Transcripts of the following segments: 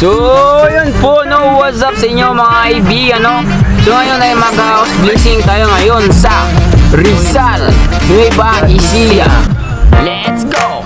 So, yun po, no, what's up sa inyo mga kaibigan, no? So, ngayon ay mag-house blessing tayo ngayon sa Rizal, Nueva Ecija. Let's go!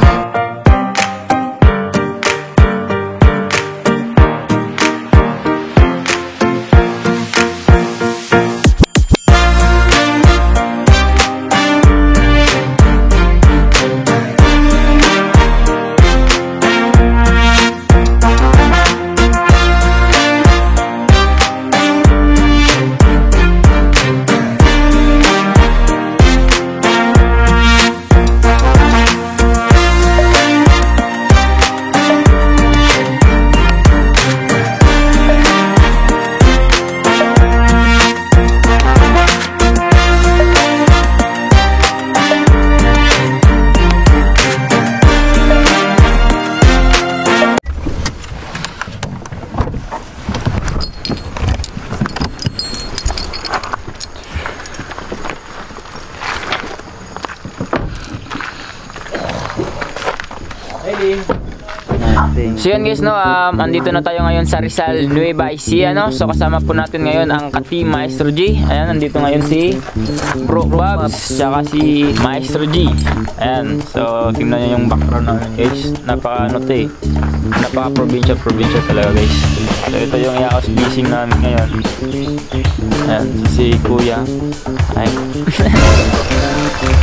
So yun guys, no, andito na tayo ngayon sa Rizal, Nueva Ecija, no. So kasama po natin ngayon ang ka-team Maestro G. Ayan, andito ngayon si Bro Babs, tsaka si Maestro G. Ayan, so tingnan nyo yung background namin guys. Napaka-provincial talaga guys. So ito yung i-house blessing namin ngayon. Ayan, si Kuya. Ay.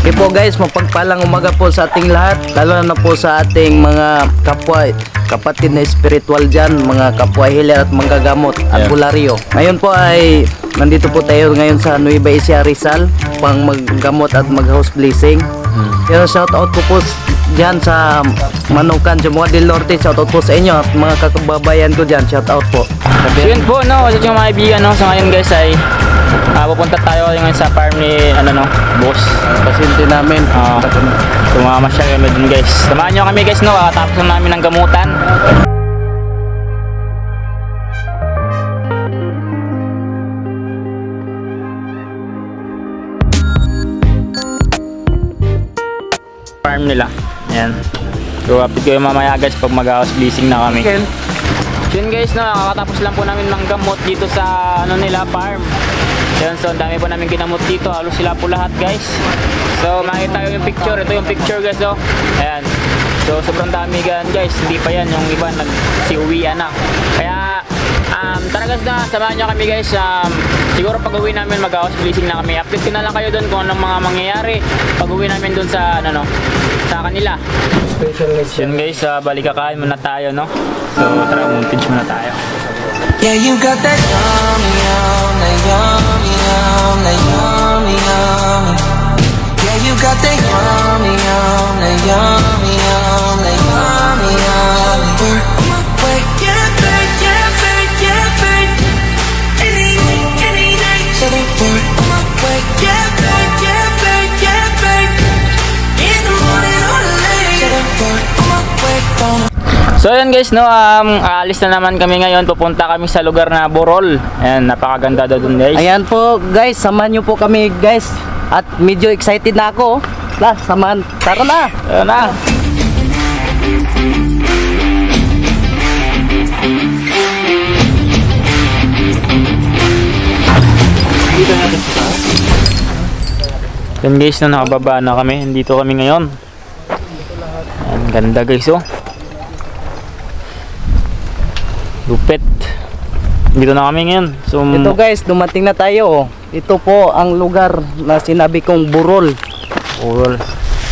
Okay po guys, mapagpalang umaga po sa ating lahat, lalo na po sa ating mga kapwa, kapatid na spiritual dyan, mga kapwa healer at manggagamot at bularyo. Ngayon po ay nandito po tayo ngayon sa Nueva Ecija, Rizal, pang maggamot at mag-house blessing. Pero shout out po dyan sa Manukan, Jamuga del Norte, shout out po sa inyo at mga kababayan ko dyan, shout out po. So yun po, no, sa mga kaibigan, no, so ngayon guys ay pupunta tayo ngayon sa farm ni boss. Pasyente namin. Tumamasyal kami dun guys. Samahan nyo kami guys, no, tapos na namin ng gamutan. Farm nila. Ayan. So update ko yung mamaya guys pag mag-house blessing na kami. So yun guys, no, kakatapos lang po namin ng gamot dito sa nila farm. Yan, so dami po namin ginamot dito, halos sila po lahat guys. So makita yung picture, ito yung picture guys, oh. Ayan. So sobrang dami gan guys, hindi pa yan, yung iba nagsiuwian na. Kaya tara guys, na samahan nyo kami guys. Siguro pag uwi namin mag-house blessing na kami, update ko na lang kayo doon kung anong mga mangyayari pag uwi namin doon sa sa kanila. Yun guys, balik kakain muna tayo, no. So tara, muntage muna tayo. Yeah, you got that yummy, that yummy, that yummy, yummy. Yeah, you got that yummy, that yummy, that yummy, yummy. Work on my way, yeah, babe, yeah, babe, yeah, babe. Any day, so they work on my way, yeah, babe, yeah, babe, yeah, babe. In the morning or late, so they work on my way, gonna. So ayan guys, no, aalis na naman kami ngayon, pupunta kami sa lugar na Borol. Ayan, napakaganda daw dun guys. Ayan po guys, samahan nyo po kami guys. At medyo excited na ako. Samahan, tara na. Tara na. Ayan guys, no, nakababa na kami. Dito kami ngayon. Ayan, ganda guys, oh. Lupit. Dito na kami ngayon. So, ito guys, dumating na tayo. Ito po ang lugar na sinabi kong Borol.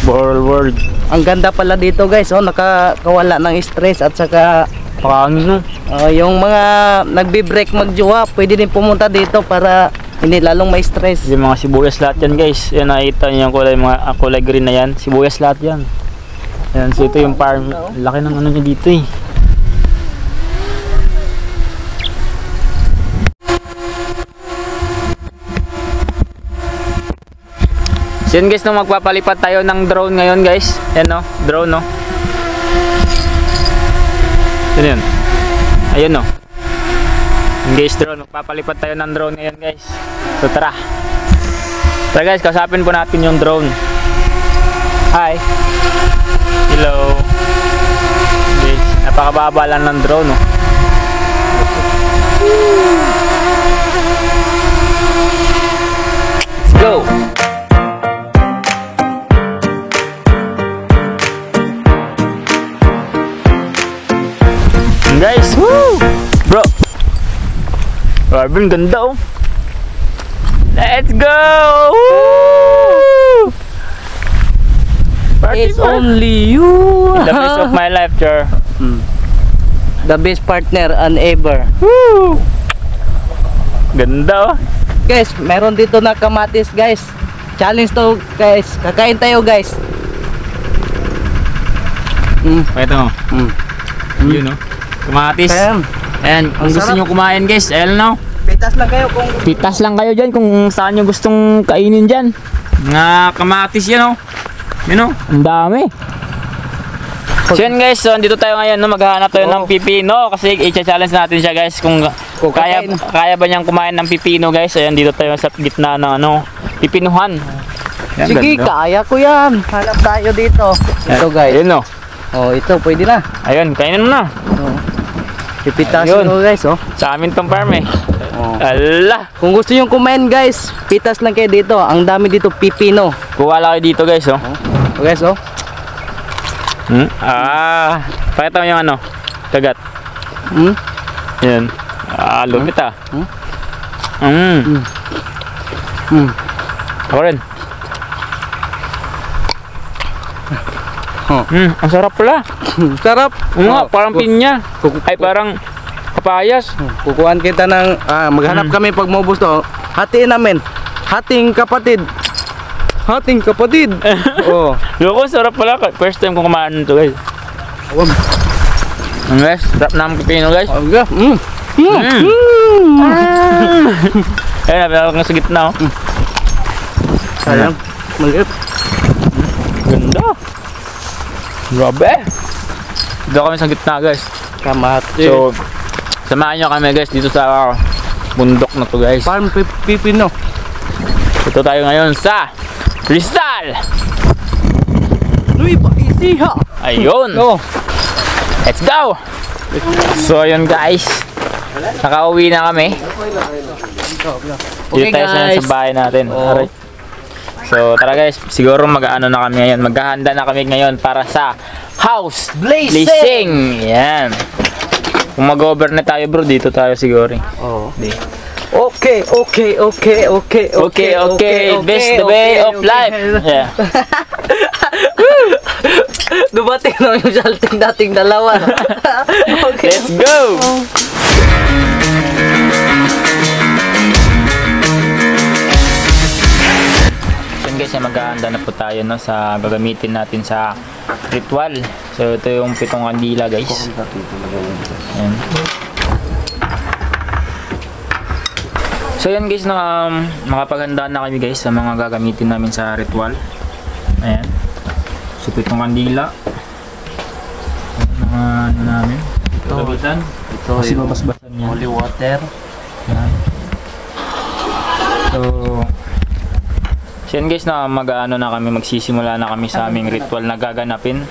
Borol World. Ang ganda pala dito guys, oh, nakakawala ng stress at saka pakangin, no. Yung mga nagbi-break magjowa, pwede din pumunta dito para hindi lalong may stress. Yung mga sibuyas lahat yan guys. Yan, nakita nyo yung kulay, mga kulay green na yan. Sibuyas lahat yan. Yan, so ito yung farm. Laki ng nyo dito eh. So yun guys, no, magpapalipat tayo ng drone ngayon guys. Yan, no, drone, no. Yun yun. Ayun, no. Guys, drone, magpapalipat tayo ng drone ngayon guys. So tara. Tara guys, kasapin po natin yung drone. Hi. Hello. Guys, napakababa lang ng drone, no. Let's go! Guys, woo! Bro! Grabe, ang ganda oh! Let's go! Woo! Party It's man. only you. The best of my life, Char. The best partner and ever. Woo! Ganda oh! Guys, meron dito na kamatis guys. Challenge to guys. Kakain tayo guys. Ito oh. Yun oh. Kamatis. Ayan. And kung Ang gusto sarap. nyo kumain guys, ayan no. Pitas lang kayo kung Pitas lang kayo dyan kung saan nyo gustong kainin dyan. Mga kamatis yan oh. Yun oh. Ang dami. So yun guys, so andito tayo ngayon no, maghahanap tayo ng pipino kasi i-challenge natin siya guys kung kaya ba niyang kumain ng pipino guys. Ayan, dito tayo sa gitna ng ano, pipinuhan. Yan, sige, ganda. kaya ko yan. Hanap tayo dito. Ito guys. Ayun oh. Oh, ito pwede na. Ayun, kainin mo na. Oh. Pipitasin Ayun. ko guys, oh. Sa amin tong farm eh. Oh. Ala! Kung gusto nyo kumain guys, pitas lang kayo dito. Ang dami dito pipino. Kuha lang kayo dito guys oh. Oh, guys, oh. Pakita mo yung ano, kagat. Yan. Lumit ah. Ako rin. Ang sarap pala. Sarap. Nga, parang pinya. Ay, parang kapayas. Kukuhan kita ng maghanap kami pag maubos to. Hatiin namin. Hating kapatid. Hating kapatid. Oh. Loko, sarap pala. First time ko kumain nito guys. Guys, sarap na ang pipino guys. Okay. Ayun, napinakak nga sa gitna oh. Sayang. Maliit. Ganda. Grabe. Dito kami sa gitna guys. Kamati. So, samahan nyo kami guys dito sa bundok na to guys. Farm pipino. Ito tayo ngayon sa Rizal. Luiba, isiha. Ayun. No. Let's go. So, ayun guys. Nakauwi na kami. Dito tayo sa bahay natin. Aray. So, tara guys. Siguro mag-ano na kami ngayon. Maghahanda na kami ngayon para sa house blazing. Yan. Kung mag-overnight tayo bro, dito tayo siguro. Oh. Di. Okay. Best the way of life. Yeah. Dumating na yung salting dating dalawa. Okay. Let's go. So guys, maghahanda na po tayo no, sa gagamitin natin sa ritual. So ito yung 7 kandila guys. Ayan. So yan guys, makapaghandaan na kami guys sa mga gagamitin namin sa ritual. Ayan. So 7 kandila. Mga ano namin. Gabitan. Ito Kasi yung babasbasan niya. holy water. Yan. So yan guys, mag-ano na kami, magsisimula na kami sa aming ritual na gaganapin.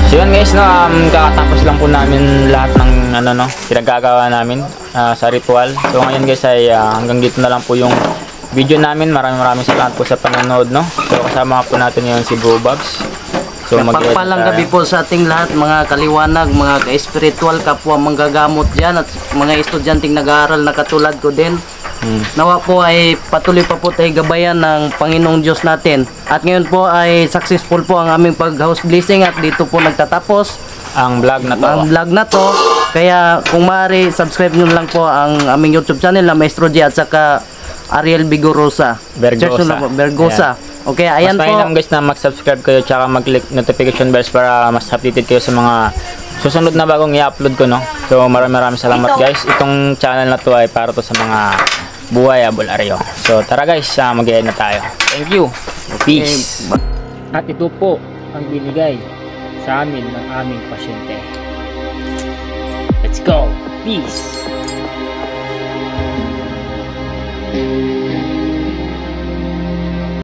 So yun guys, kakatapos lang po namin lahat ng pinagagawa namin sa ritual. So ngayon guys ay hanggang dito na lang po yung video namin. Maraming salamat po sa panonood no. So kasama po natin ngayon si Bro Bobs. So Pagpalang gabi po sa ating lahat mga kaliwanag, mga ka-spiritual, kapwa manggagamot dyan at mga estudyanteng nag-aaral na katulad ko din. Nawa po ay patuloy pa po tayo gabayan ng Panginoong Diyos natin. At ngayon po ay successful po ang aming pag-house blessing at dito po nagtatapos Ang vlog na to. ang vlog na to. Kaya kung maaari, subscribe nyo lang po ang aming YouTube channel na Maestro G at saka Ariel Vigorosa. Vergosa. Search nyo lang po, Vergosa. Okay, ayan Mas po. mainam guys na mag-subscribe kayo tsaka mag-click notification bells para mas updated kayo sa mga susunod na bagong i-upload ko, no? So maraming salamat guys. Itong channel na to ay para to sa mga buhay abularyo. So tara guys, mag-end na tayo. Thank you. Peace. At ito po ang binigay sa amin ng aming pasyente. Let's go. Peace.